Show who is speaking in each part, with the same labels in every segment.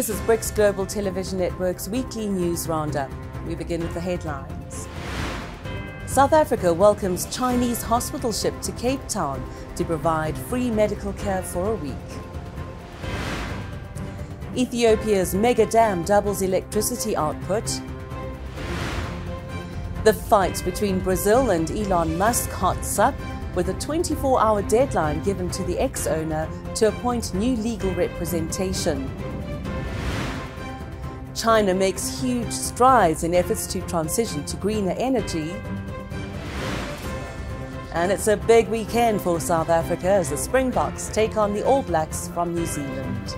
Speaker 1: This is BRICS Global Television Network's weekly news roundup. We begin with the headlines. South Africa welcomes Chinese hospital ship to Cape Town to provide free medical care for a week. Ethiopia's mega dam doubles electricity output. The fight between Brazil and Elon Musk hots up, with a 24-hour deadline given to the ex-owner to appoint new legal representation. China makes huge strides in efforts to transition to greener energy. And it's a big weekend for South Africa as the Springboks take on the All Blacks from New Zealand.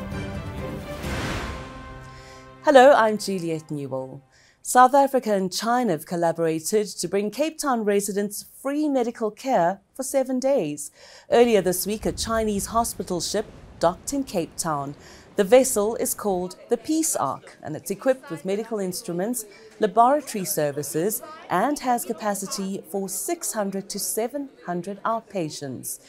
Speaker 1: Hello, I'm Juliet Newell. South Africa and China have collaborated to bring Cape Town residents free medical care for 7 days. Earlier this week, a Chinese hospital ship docked in Cape Town. The vessel is called the Peace Ark, and it's equipped with medical instruments, laboratory services, and has capacity for 600 to 700 outpatients.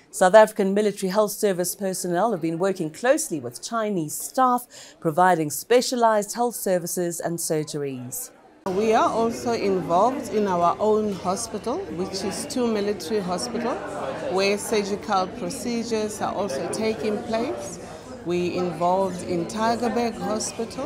Speaker 1: South African Military Health Service personnel have been working closely with Chinese staff, providing specialized health services and surgeries.
Speaker 2: We are also involved in our own hospital, which is 2 military hospitals, where surgical procedures are also taking place. We involved in Tygerberg Hospital,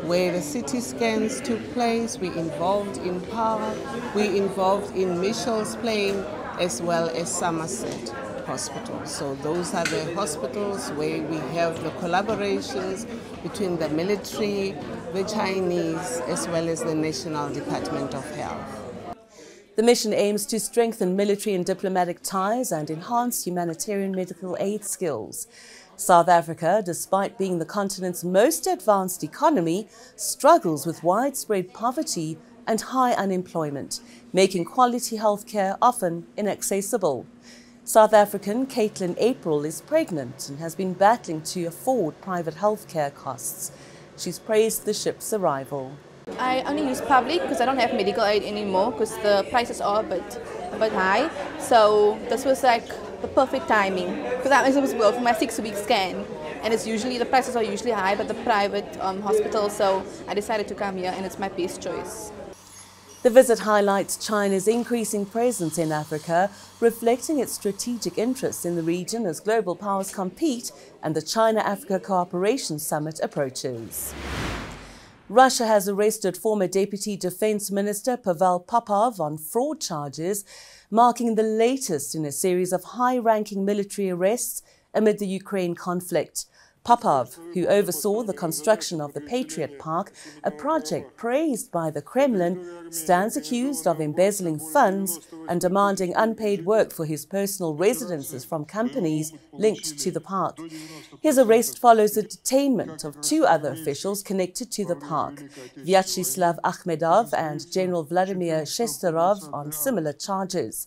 Speaker 2: where the CT scans took place. We involved in Paarl. We involved in Mitchell's Plain, as well as Somerset Hospital. So those are the hospitals where we have the collaborations between the military, the Chinese, as well as the National Department of Health.
Speaker 1: The mission aims to strengthen military and diplomatic ties and enhance humanitarian medical aid skills. South Africa, despite being the continent's most advanced economy, struggles with widespread poverty and high unemployment, making quality healthcare often inaccessible. South African Caitlin April is pregnant and has been battling to afford private healthcare costs. She's praised the ship's arrival.
Speaker 3: I only use public because I don't have medical aid anymore because the prices are a bit high. So this was like the perfect timing because I was supposed to go for my 6-week scan, and the prices are usually high, but the private hospital. So I decided to come here, and it's my best choice.
Speaker 1: The visit highlights China's increasing presence in Africa, reflecting its strategic interests in the region as global powers compete and the China-Africa Cooperation Summit approaches. Russia has arrested former Deputy Defense Minister Pavel Popov on fraud charges, marking the latest in a series of high-ranking military arrests amid the Ukraine conflict. Popov, who oversaw the construction of the Patriot Park, a project praised by the Kremlin, stands accused of embezzling funds and demanding unpaid work for his personal residences from companies linked to the park. His arrest follows the detainment of 2 other officials connected to the park, Vyacheslav Akhmedov and General Vladimir Shesterov, on similar charges.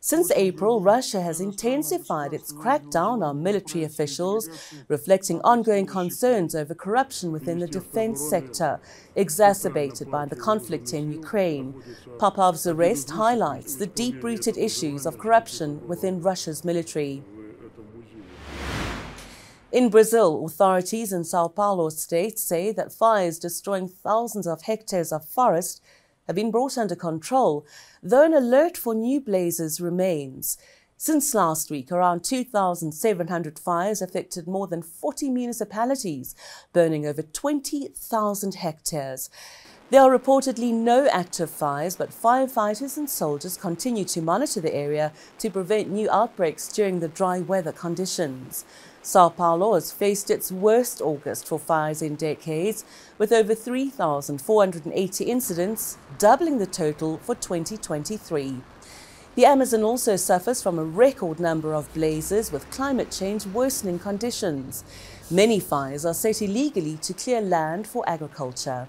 Speaker 1: Since April, Russia has intensified its crackdown on military officials, reflecting ongoing concerns over corruption within the defense sector, exacerbated by the conflict in Ukraine. Popov's arrest highlights the deep-rooted issues of corruption within Russia's military. In Brazil, authorities in São Paulo state say that fires destroying thousands of hectares of forest have been brought under control, though an alert for new blazes remains. Since last week, around 2,700 fires affected more than 40 municipalities, burning over 20,000 hectares. There are reportedly no active fires, but firefighters and soldiers continue to monitor the area to prevent new outbreaks during the dry weather conditions. São Paulo has faced its worst August for fires in decades, with over 3,480 incidents, doubling the total for 2023. The Amazon also suffers from a record number of blazes, with climate change worsening conditions. Many fires are set illegally to clear land for agriculture.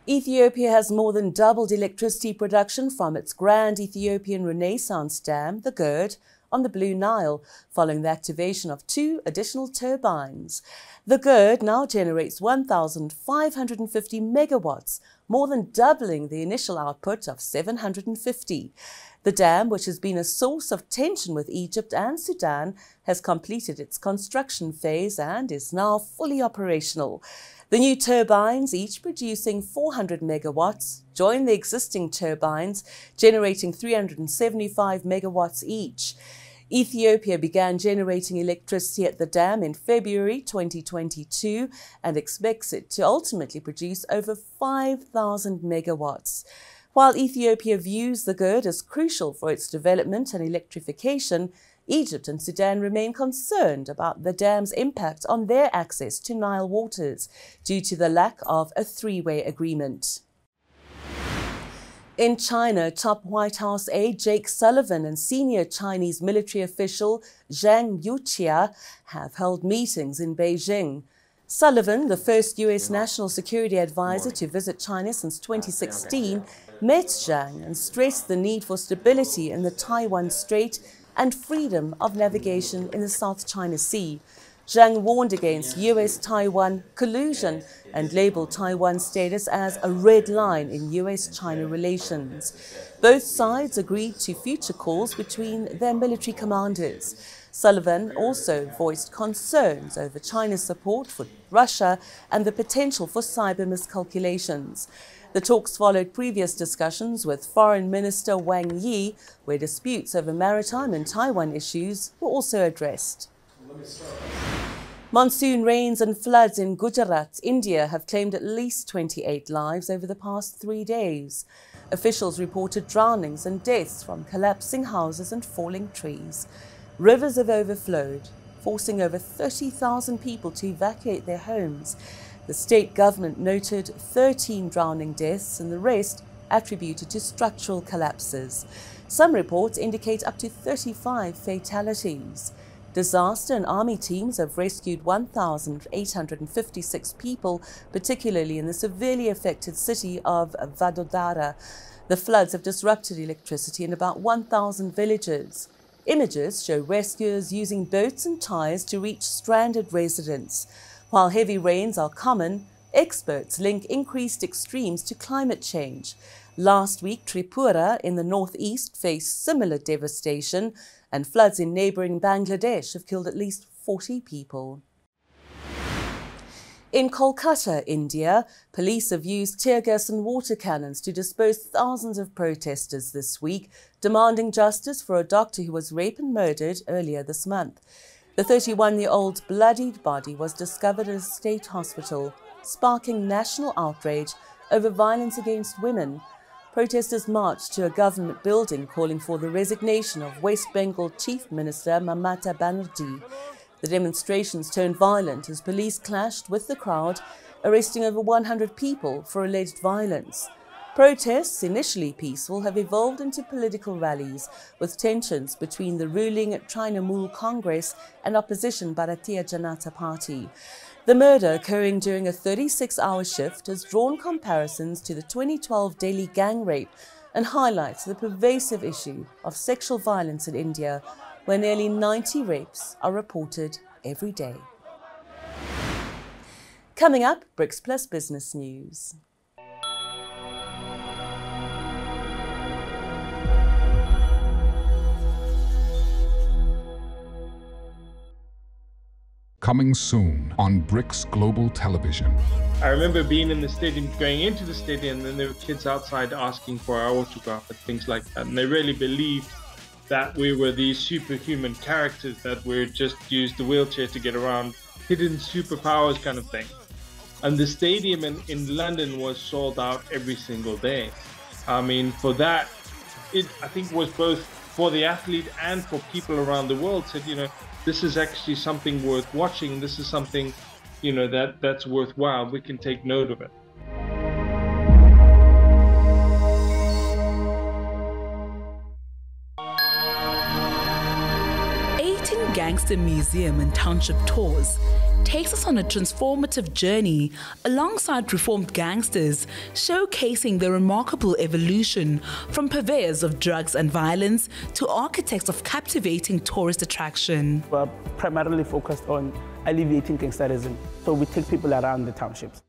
Speaker 1: Ethiopia has more than doubled electricity production from its Grand Ethiopian Renaissance Dam, the GERD, on the Blue Nile, following the activation of 2 additional turbines. The GERD now generates 1,550 megawatts, more than doubling the initial output of 750. The dam, which has been a source of tension with Egypt and Sudan, has completed its construction phase and is now fully operational. The new turbines, each producing 400 megawatts, join the existing turbines, generating 375 megawatts each. Ethiopia began generating electricity at the dam in February 2022 and expects it to ultimately produce over 5,000 megawatts. While Ethiopia views the grid as crucial for its development and electrification, Egypt and Sudan remain concerned about the dam's impact on their access to Nile waters due to the lack of a three-way agreement. In China, top White House aide Jake Sullivan and senior Chinese military official Zhang Youqia have held meetings in Beijing. Sullivan, the first U.S. national security advisor to visit China since 2016, met Zhang and stressed the need for stability in the Taiwan Strait and freedom of navigation in the South China Sea. Zhang warned against U.S.-Taiwan collusion and labeled Taiwan's status as a red line in U.S.-China relations. Both sides agreed to future calls between their military commanders. Sullivan also voiced concerns over China's support for Russia and the potential for cyber miscalculations. The talks followed previous discussions with Foreign Minister Wang Yi, where disputes over maritime and Taiwan issues were also addressed. Monsoon rains and floods in Gujarat, India, have claimed at least 28 lives over the past 3 days. Officials reported drownings and deaths from collapsing houses and falling trees. Rivers have overflowed, forcing over 30,000 people to evacuate their homes. The state government noted 13 drowning deaths and the rest attributed to structural collapses. Some reports indicate up to 35 fatalities. Disaster and army teams have rescued 1,856 people, particularly in the severely affected city of Vadodara. The floods have disrupted electricity in about 1,000 villages. Images show rescuers using boats and tyres to reach stranded residents. While heavy rains are common, experts link increased extremes to climate change. Last week, Tripura in the northeast faced similar devastation, and floods in neighbouring Bangladesh have killed at least 40 people. In Kolkata, India, police have used tear gas and water cannons to disperse thousands of protesters this week, demanding justice for a doctor who was raped and murdered earlier this month. The 31-year-old's bloodied body was discovered at a state hospital, sparking national outrage over violence against women. Protesters marched to a government building calling for the resignation of West Bengal Chief Minister Mamata Banerjee. The demonstrations turned violent as police clashed with the crowd, arresting over 100 people for alleged violence. Protests, initially peaceful, have evolved into political rallies, with tensions between the ruling Trinamool Congress and opposition Bharatiya Janata Party. The murder, occurring during a 36-hour shift, has drawn comparisons to the 2012 Delhi gang rape and highlights the pervasive issue of sexual violence in India, where nearly 90 rapes are reported every day. Coming up, BRICS Plus Business News.
Speaker 4: Coming soon on BRICS Global Television.
Speaker 5: I remember being in the stadium, going into the stadium, and there were kids outside asking for our autograph and things like that. And they really believed that we were these superhuman characters, that we just used the wheelchair to get around, hidden superpowers kind of thing. And the stadium in London was sold out every single day. I mean, for that, it I think was both for the athlete and for people around the world said, you know, this is actually something worth watching. This is something, you know, that's worthwhile. We can take note of it.
Speaker 6: Gangster Museum and Township Tours takes us on a transformative journey alongside reformed gangsters, showcasing the remarkable evolution from purveyors of drugs and violence to architects of captivating tourist attraction.
Speaker 7: We're primarily focused on alleviating gangsterism, so we take people around the townships.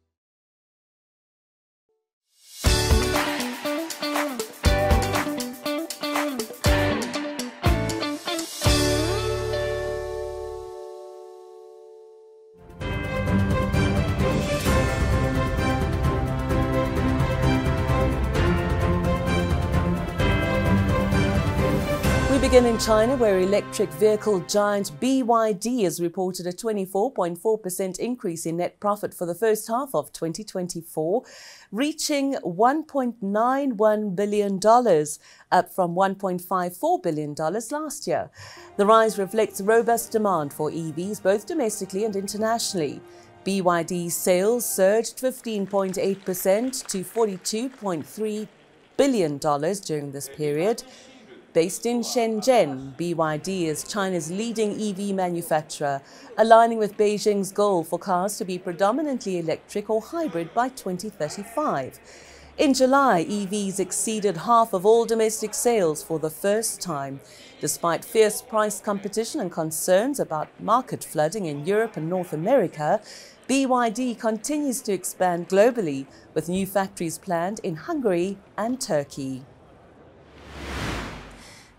Speaker 1: We begin in China, where electric vehicle giant BYD has reported a 24.4% increase in net profit for the first half of 2024, reaching $1.91 billion, up from $1.54 billion last year. The rise reflects robust demand for EVs, both domestically and internationally. BYD's sales surged 15.8% to $42.3 billion during this period. Based in Shenzhen, BYD is China's leading EV manufacturer, aligning with Beijing's goal for cars to be predominantly electric or hybrid by 2035. In July, EVs exceeded half of all domestic sales for the first time. Despite fierce price competition and concerns about market flooding in Europe and North America, BYD continues to expand globally, with new factories planned in Hungary and Turkey.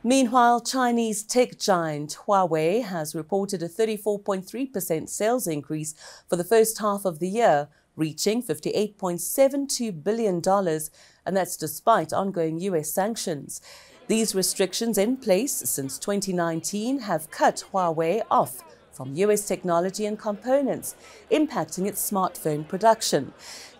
Speaker 1: Meanwhile, Chinese tech giant Huawei has reported a 34.3% sales increase for the first half of the year, reaching $58.72 billion, and that's despite ongoing US sanctions. These restrictions in place since 2019 have cut Huawei off from US technology and components, impacting its smartphone production.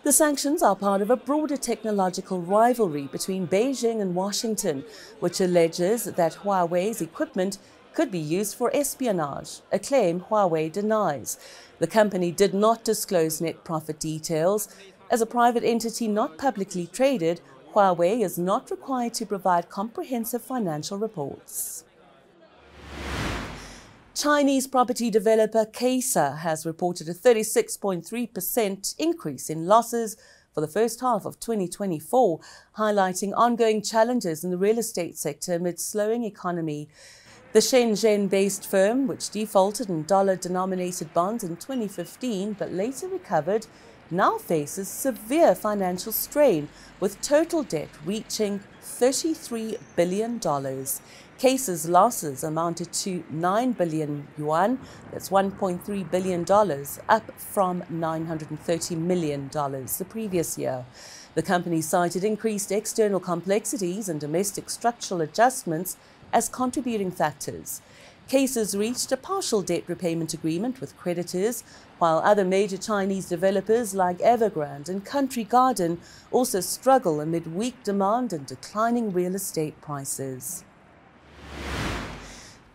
Speaker 1: The sanctions are part of a broader technological rivalry between Beijing and Washington, which alleges that Huawei's equipment could be used for espionage, a claim Huawei denies. The company did not disclose net profit details. As a private entity not publicly traded, Huawei is not required to provide comprehensive financial reports. Chinese property developer Caser has reported a 36.3% increase in losses for the first half of 2024, highlighting ongoing challenges in the real estate sector amid slowing economy. The Shenzhen-based firm, which defaulted in dollar-denominated bonds in 2015 but later recovered, now faces severe financial strain, with total debt reaching $33 billion. Caser's losses amounted to 9 billion yuan, that's $1.3 billion, up from $930 million the previous year. The company cited increased external complexities and domestic structural adjustments as contributing factors. Caser's reached a partial debt repayment agreement with creditors, while other major Chinese developers like Evergrande and Country Garden also struggle amid weak demand and declining real estate prices.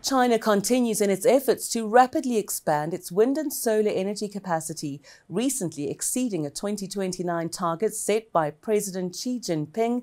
Speaker 1: China continues in its efforts to rapidly expand its wind and solar energy capacity, recently exceeding a 2029 target set by President Xi Jinping.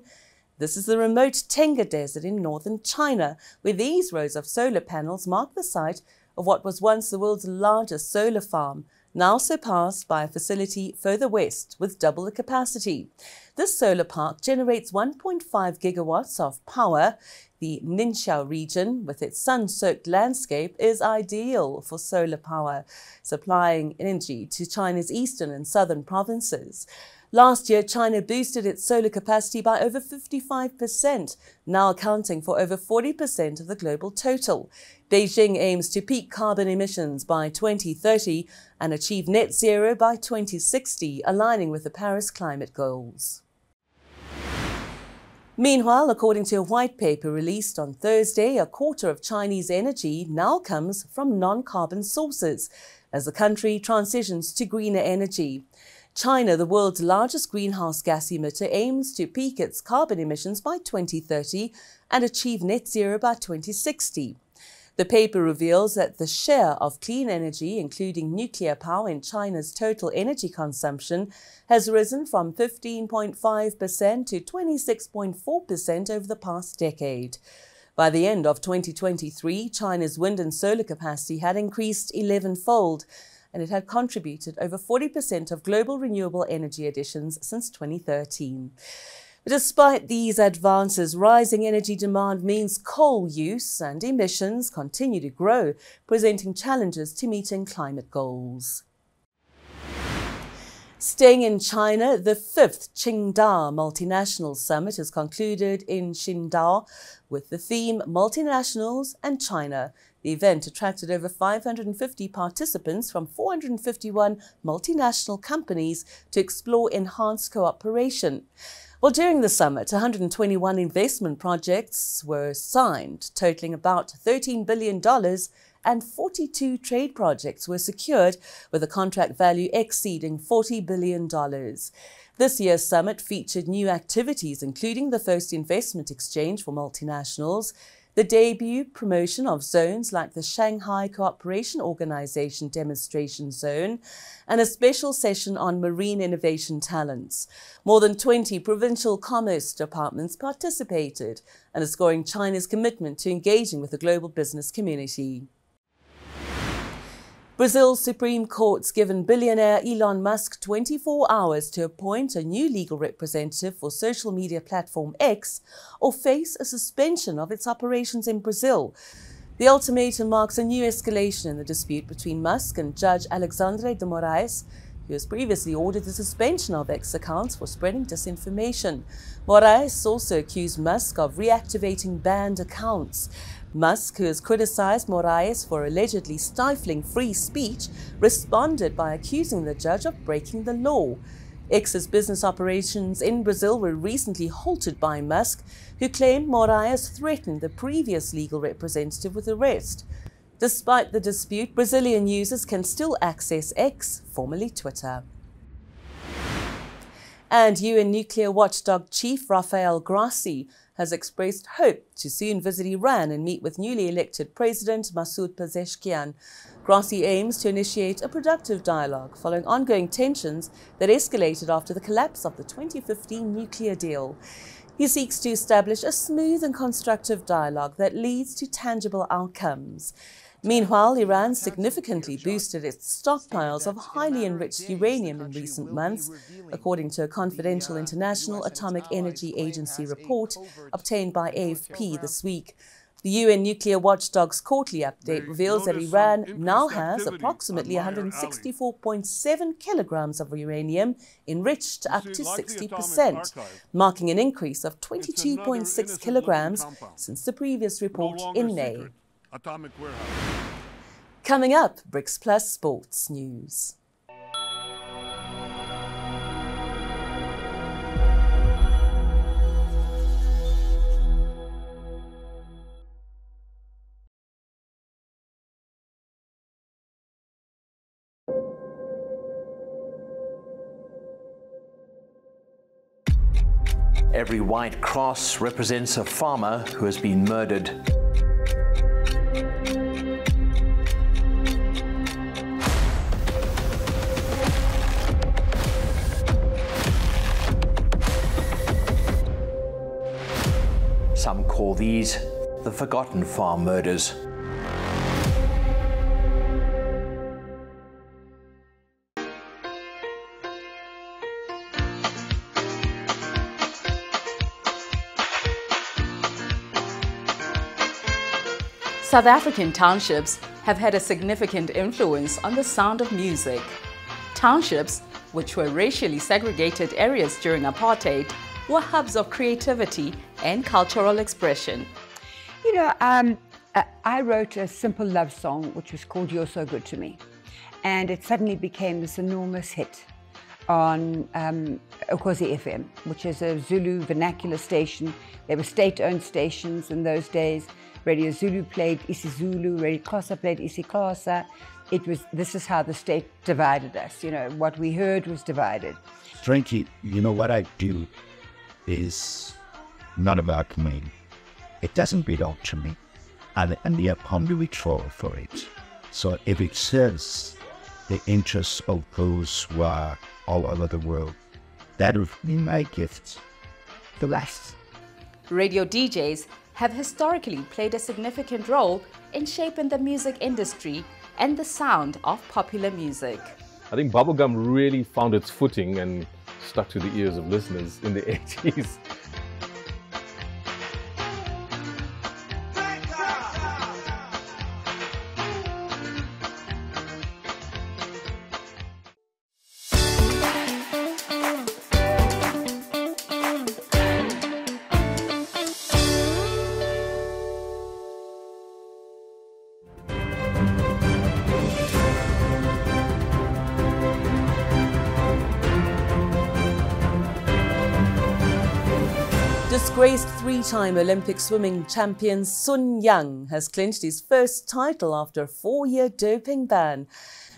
Speaker 1: This is the remote Tengger Desert in northern China, where these rows of solar panels mark the site of what was once the world's largest solar farm, now surpassed by a facility further west with double the capacity. This solar park generates 1.5 gigawatts of power. The Ningxiao region, with its sun-soaked landscape, is ideal for solar power, supplying energy to China's eastern and southern provinces. Last year, China boosted its solar capacity by over 55%, now accounting for over 40% of the global total. Beijing aims to peak carbon emissions by 2030 and achieve net zero by 2060, aligning with the Paris climate goals. Meanwhile, according to a white paper released on Thursday, a quarter of Chinese energy now comes from non-carbon sources as the country transitions to greener energy. China, the world's largest greenhouse gas emitter, aims to peak its carbon emissions by 2030 and achieve net zero by 2060. The paper reveals that the share of clean energy, including nuclear power, in China's total energy consumption has risen from 15.5% to 26.4% over the past decade. By the end of 2023, China's wind and solar capacity had increased 11-fold, and it had contributed over 40% of global renewable energy additions since 2013. But despite these advances, rising energy demand means coal use and emissions continue to grow, presenting challenges to meeting climate goals. Staying in China, the 5th Qingdao Multinational Summit has concluded in Qingdao with the theme Multinationals and China. The event attracted over 550 participants from 451 multinational companies to explore enhanced cooperation. Well, during the summit, 121 investment projects were signed, totaling about $13 billion, and 42 trade projects were secured, with a contract value exceeding $40 billion. This year's summit featured new activities, including the first investment exchange for multinationals, the debut promotion of zones like the Shanghai Cooperation Organization Demonstration Zone, and a special session on marine innovation talents. More than 20 provincial commerce departments participated, underscoring China's commitment to engaging with the global business community. Brazil's Supreme Court's given billionaire Elon Musk 24 hours to appoint a new legal representative for social media platform X or face a suspension of its operations in Brazil. The ultimatum marks a new escalation in the dispute between Musk and Judge Alexandre de Moraes, who has previously ordered the suspension of X accounts for spreading disinformation. Moraes also accused Musk of reactivating banned accounts. Musk, who has criticized Moraes for allegedly stifling free speech, responded by accusing the judge of breaking the law. X's business operations in Brazil were recently halted by Musk, who claimed Moraes threatened the previous legal representative with arrest. Despite the dispute, Brazilian users can still access X, formerly Twitter. And UN nuclear watchdog chief Rafael Grossi has expressed hope to soon visit Iran and meet with newly elected President Masoud Pezeshkian. Grossi aims to initiate a productive dialogue following ongoing tensions that escalated after the collapse of the 2015 nuclear deal. He seeks to establish a smooth and constructive dialogue that leads to tangible outcomes. Meanwhile, Iran significantly boosted its stockpiles of highly enriched uranium in recent months, according to a confidential International Atomic Energy Agency report obtained by AFP this week. The UN nuclear watchdog's quarterly update reveals that Iran now has approximately 164.7 kilograms of uranium enriched up to 60%, marking an increase of 22.6 kilograms since the previous report in May. Coming up, BRICS Plus Sports News.
Speaker 8: Every white cross represents a farmer who has been murdered. Some call these the forgotten farm murders.
Speaker 9: South African townships have had a significant influence on the sound of music. Townships, which were racially segregated areas during apartheid, were hubs of creativity and cultural expression.
Speaker 10: You know, I wrote a simple love song which was called You're So Good To Me, and it suddenly became this enormous hit on Ukhozi FM, which is a Zulu vernacular station. There were state-owned stations in those days. Radio Zulu played isiZulu, Radio Xhosa played isiXhosa. This is how the state divided us. You know, what we heard was divided.
Speaker 11: Strangely, you know, what I do is not about me. It doesn't belong to me. And the upon control for it. So if it serves the interests of those who are all over the world, that would be my gift. The rest.
Speaker 9: Radio DJs have historically played a significant role in shaping the music industry and the sound of popular music.
Speaker 12: I think bubblegum really found its footing and stuck to the ears of listeners in the 80s.
Speaker 1: Disgraced three-time Olympic swimming champion Sun Yang has clinched his first title after a 4-year doping ban.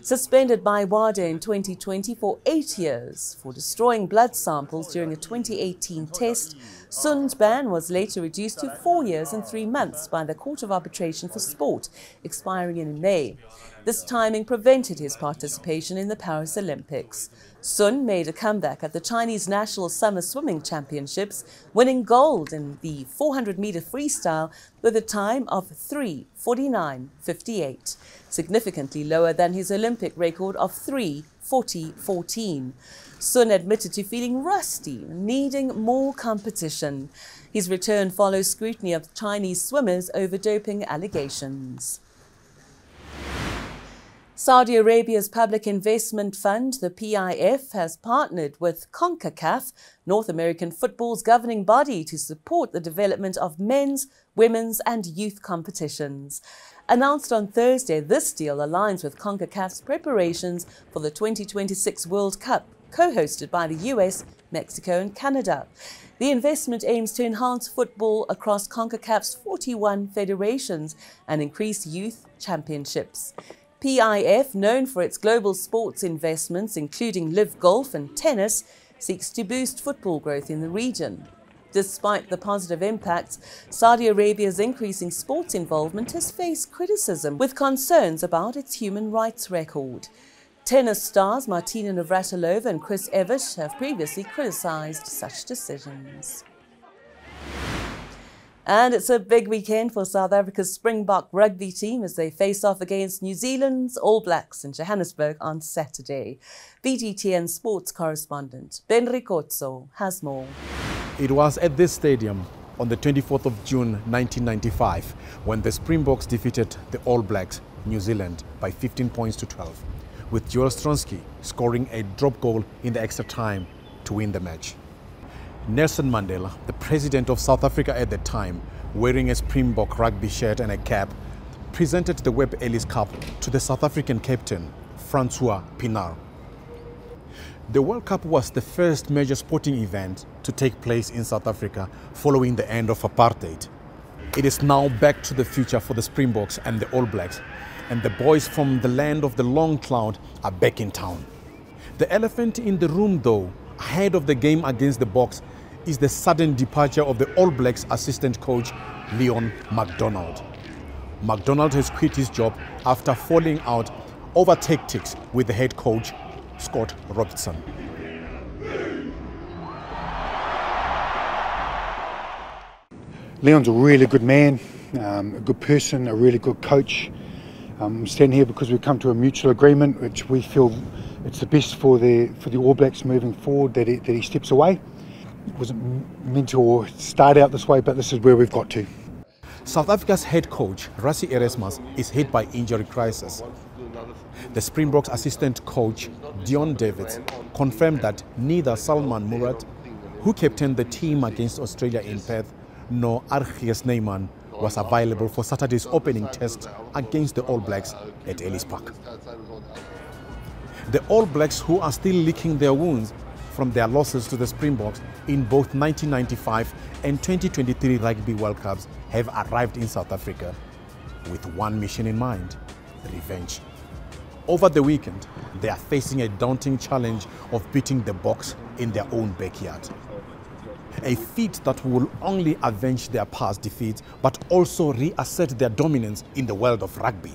Speaker 1: Suspended by WADA in 2020 for 8 years for destroying blood samples during a 2018 test, Sun's ban was later reduced to 4 years and 3 months by the Court of Arbitration for Sport, expiring in May. This timing prevented his participation in the Paris Olympics. Sun made a comeback at the Chinese National Summer Swimming Championships, winning gold in the 400-meter freestyle with a time of 3:49.58, significantly lower than his Olympic record of 3:40.14. Sun admitted to feeling rusty, needing more competition. His return follows scrutiny of Chinese swimmers over doping allegations. Saudi Arabia's Public Investment Fund, the PIF, has partnered with CONCACAF, North American football's governing body, to support the development of men's, women's and youth competitions. Announced on Thursday, this deal aligns with CONCACAF's preparations for the 2026 World Cup, co-hosted by the US, Mexico and Canada. The investment aims to enhance football across CONCACAF's 41 federations and increase youth championships. PIF, known for its global sports investments, including LIV Golf and tennis, seeks to boost football growth in the region. Despite the positive impacts, Saudi Arabia's increasing sports involvement has faced criticism, with concerns about its human rights record. Tennis stars Martina Navratilova and Chris Evert have previously criticized such decisions. And it's a big weekend for South Africa's Springbok rugby team as they face off against New Zealand's All Blacks in Johannesburg on Saturday. BTTN sports correspondent Ben Ricotso has more.
Speaker 13: It was at this stadium on the 24th of June 1995 when the Springboks defeated the All Blacks, New Zealand, by 15 points to 12, with Joel Stronsky scoring a drop goal in the extra time to win the match. Nelson Mandela, the president of South Africa at the time, wearing a Springbok rugby shirt and a cap, presented the Webb Ellis Cup to the South African captain, Francois Pienaar. The World Cup was the first major sporting event to take place in South Africa following the end of apartheid. It is now back to the future for the Springboks and the All Blacks, and the boys from the land of the long cloud are back in town. The elephant in the room, though, ahead of the game against the Boks, is the sudden departure of the All Blacks assistant coach Leon MacDonald. MacDonald has quit his job after falling out over tactics with the head coach Scott Robertson.
Speaker 14: Leon's a really good man, a good person, a really good coach. I'm standing here because we've come to a mutual agreement which we feel it's the best for the All Blacks moving forward, that he steps away. It wasn't meant to start out this way, but this is where we've got to.
Speaker 13: South Africa's head coach, Rassie Erasmus, is hit by injury crisis. The Springboks assistant coach, Dion Davids, confirmed that neither Salman Murad, who captained the team against Australia in Perth, nor Argies Neyman was available for Saturday's opening test against the All Blacks at Ellis Park. The All Blacks, who are still licking their wounds from their losses to the Springboks in both 1995 and 2023 Rugby World Cups, have arrived in South Africa with one mission in mind: revenge. Over the weekend, they are facing a daunting challenge of beating the Boks in their own backyard. A feat that will only avenge their past defeats, but also reassert their dominance in the world of rugby.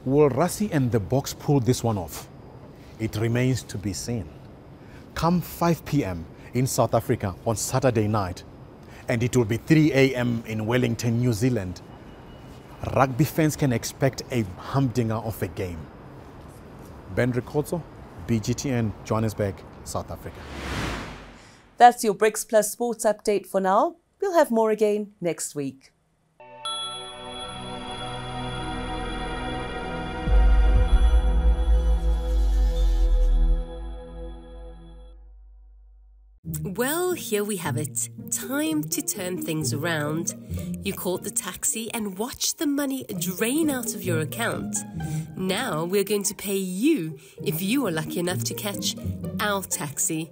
Speaker 13: Will Rassie and the Boks pull this one off? It remains to be seen. Come 5 p.m. in South Africa on Saturday night, and it will be 3 a.m. in Wellington, New Zealand. Rugby fans can expect a humdinger of a game. Ben Ricotso, BGTN, Johannesburg, South Africa.
Speaker 1: That's your BRICS Plus sports update for now. We'll have more again next week.
Speaker 15: Well, here we have it. Time to turn things around. You caught the taxi and watched the money drain out of your account. Now we're going to pay you if you are lucky enough to catch our taxi.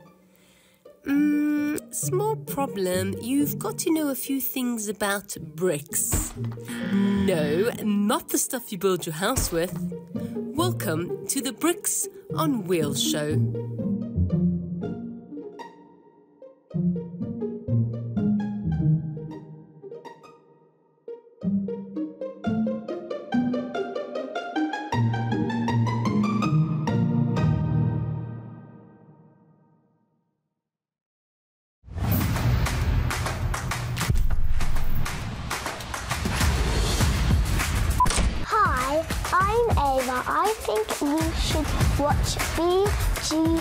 Speaker 15: Small problem. You've got to know a few things about bricks. No, not the stuff you build your house with. Welcome to the Bricks on Wheels show.
Speaker 16: I'm Ava. I think you should watch BGTN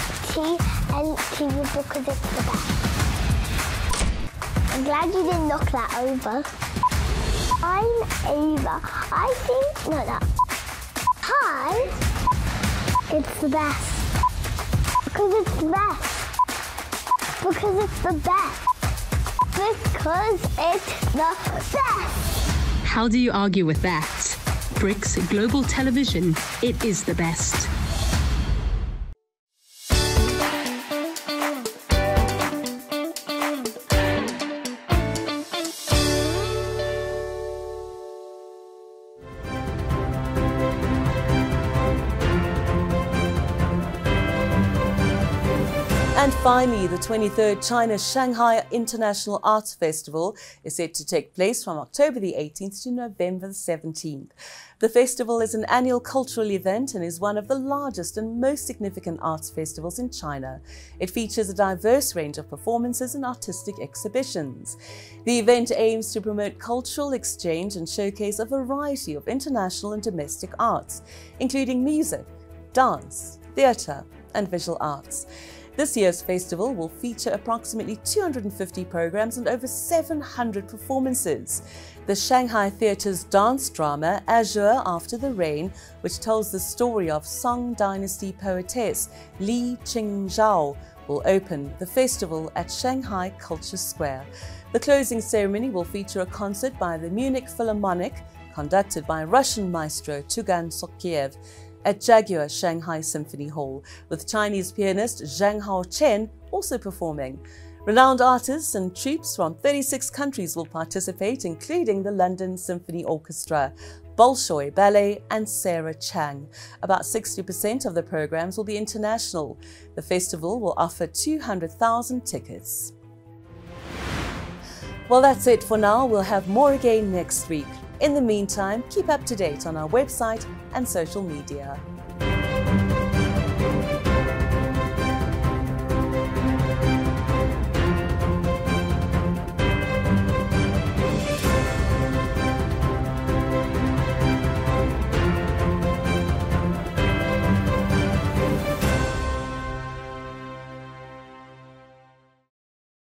Speaker 16: because it's the best. I'm glad you didn't knock that over. I'm Ava. I think, no. Hi, it's the best. Because it's the best. Because it's the best. Because it's the best.
Speaker 15: How do you argue with that? Bricks Global Television, it is the best.
Speaker 1: And finally, the 23rd China Shanghai International Arts Festival is set to take place from October the 18th to November the 17th. The festival is an annual cultural event and is one of the largest and most significant arts festivals in China. It features a diverse range of performances and artistic exhibitions. The event aims to promote cultural exchange and showcase a variety of international and domestic arts, including music, dance, theatre, and visual arts. This year's festival will feature approximately 250 programs and over 700 performances. The Shanghai Theatre's dance drama, Azure After the Rain, which tells the story of Song Dynasty poetess Li Qingzhao, will open the festival at Shanghai Culture Square. The closing ceremony will feature a concert by the Munich Philharmonic, conducted by Russian maestro Tugan Sokiev, at Jaguar Shanghai Symphony Hall, with Chinese pianist Zhang Haochen also performing. Renowned artists and troupes from 36 countries will participate, including the London Symphony Orchestra, Bolshoi Ballet and Sarah Chang. About 60% of the programs will be international. The festival will offer 200,000 tickets. Well, that's it for now. We'll have more again next week. In the meantime, keep up to date on our website and social media.